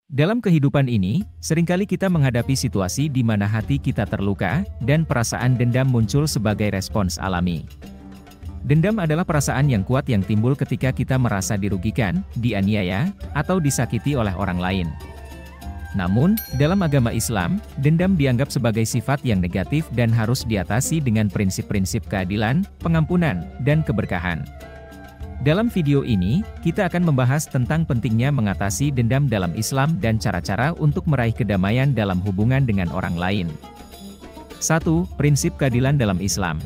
Dalam kehidupan ini, seringkali kita menghadapi situasi di mana hati kita terluka, dan perasaan dendam muncul sebagai respons alami. Dendam adalah perasaan yang kuat yang timbul ketika kita merasa dirugikan, dianiaya, atau disakiti oleh orang lain. Namun, dalam agama Islam, dendam dianggap sebagai sifat yang negatif dan harus diatasi dengan prinsip-prinsip keadilan, pengampunan, dan keberkahan. Dalam video ini, kita akan membahas tentang pentingnya mengatasi dendam dalam Islam dan cara-cara untuk meraih kedamaian dalam hubungan dengan orang lain. 1. Prinsip keadilan dalam Islam.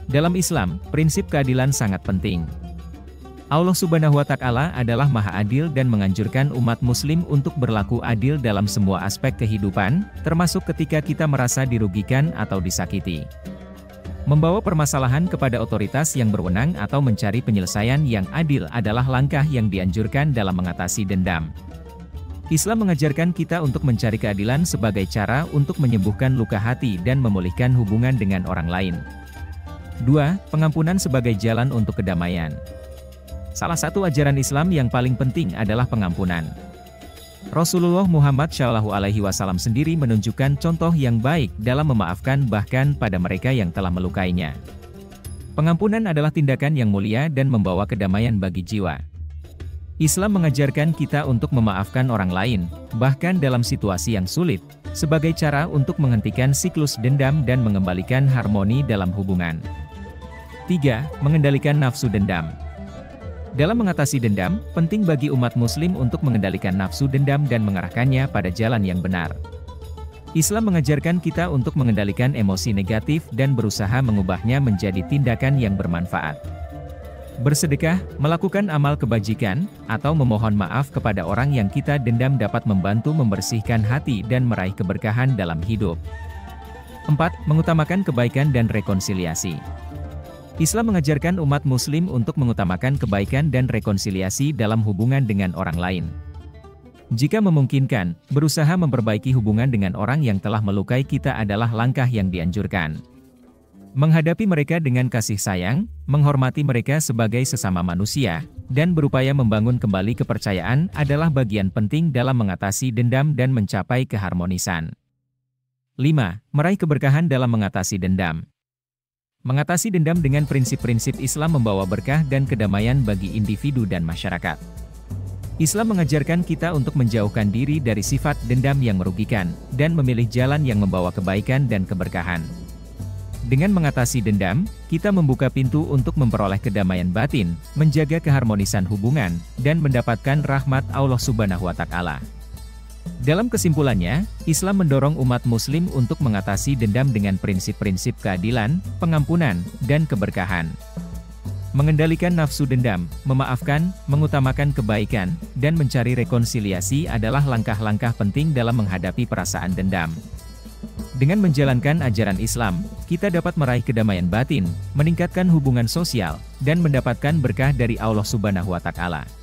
Dalam Islam, prinsip keadilan sangat penting. Allah Subhanahu wa Ta'ala adalah Maha Adil dan menganjurkan umat Muslim untuk berlaku adil dalam semua aspek kehidupan, termasuk ketika kita merasa dirugikan atau disakiti. Membawa permasalahan kepada otoritas yang berwenang atau mencari penyelesaian yang adil adalah langkah yang dianjurkan dalam mengatasi dendam. Islam mengajarkan kita untuk mencari keadilan sebagai cara untuk menyembuhkan luka hati dan memulihkan hubungan dengan orang lain. 2. Pengampunan sebagai jalan untuk kedamaian. Salah satu ajaran Islam yang paling penting adalah pengampunan. Rasulullah Muhammad SAW sendiri menunjukkan contoh yang baik dalam memaafkan bahkan pada mereka yang telah melukainya. Pengampunan adalah tindakan yang mulia dan membawa kedamaian bagi jiwa. Islam mengajarkan kita untuk memaafkan orang lain, bahkan dalam situasi yang sulit, sebagai cara untuk menghentikan siklus dendam dan mengembalikan harmoni dalam hubungan. 3. Mengendalikan nafsu dendam. Dalam mengatasi dendam, penting bagi umat muslim untuk mengendalikan nafsu dendam dan mengarahkannya pada jalan yang benar. Islam mengajarkan kita untuk mengendalikan emosi negatif dan berusaha mengubahnya menjadi tindakan yang bermanfaat. Bersedekah, melakukan amal kebajikan, atau memohon maaf kepada orang yang kita dendam dapat membantu membersihkan hati dan meraih keberkahan dalam hidup. 4. Mengutamakan kebaikan dan rekonsiliasi. Islam mengajarkan umat muslim untuk mengutamakan kebaikan dan rekonsiliasi dalam hubungan dengan orang lain. Jika memungkinkan, berusaha memperbaiki hubungan dengan orang yang telah melukai kita adalah langkah yang dianjurkan. Menghadapi mereka dengan kasih sayang, menghormati mereka sebagai sesama manusia, dan berupaya membangun kembali kepercayaan adalah bagian penting dalam mengatasi dendam dan mencapai keharmonisan. 5. Meraih keberkahan dalam mengatasi dendam. Mengatasi dendam dengan prinsip-prinsip Islam membawa berkah dan kedamaian bagi individu dan masyarakat. Islam mengajarkan kita untuk menjauhkan diri dari sifat dendam yang merugikan, dan memilih jalan yang membawa kebaikan dan keberkahan. Dengan mengatasi dendam, kita membuka pintu untuk memperoleh kedamaian batin, menjaga keharmonisan hubungan, dan mendapatkan rahmat Allah Subhanahu wa Ta'ala. Dalam kesimpulannya, Islam mendorong umat muslim untuk mengatasi dendam dengan prinsip-prinsip keadilan, pengampunan, dan keberkahan. Mengendalikan nafsu dendam, memaafkan, mengutamakan kebaikan, dan mencari rekonsiliasi adalah langkah-langkah penting dalam menghadapi perasaan dendam. Dengan menjalankan ajaran Islam, kita dapat meraih kedamaian batin, meningkatkan hubungan sosial, dan mendapatkan berkah dari Allah Subhanahu wa Ta'ala.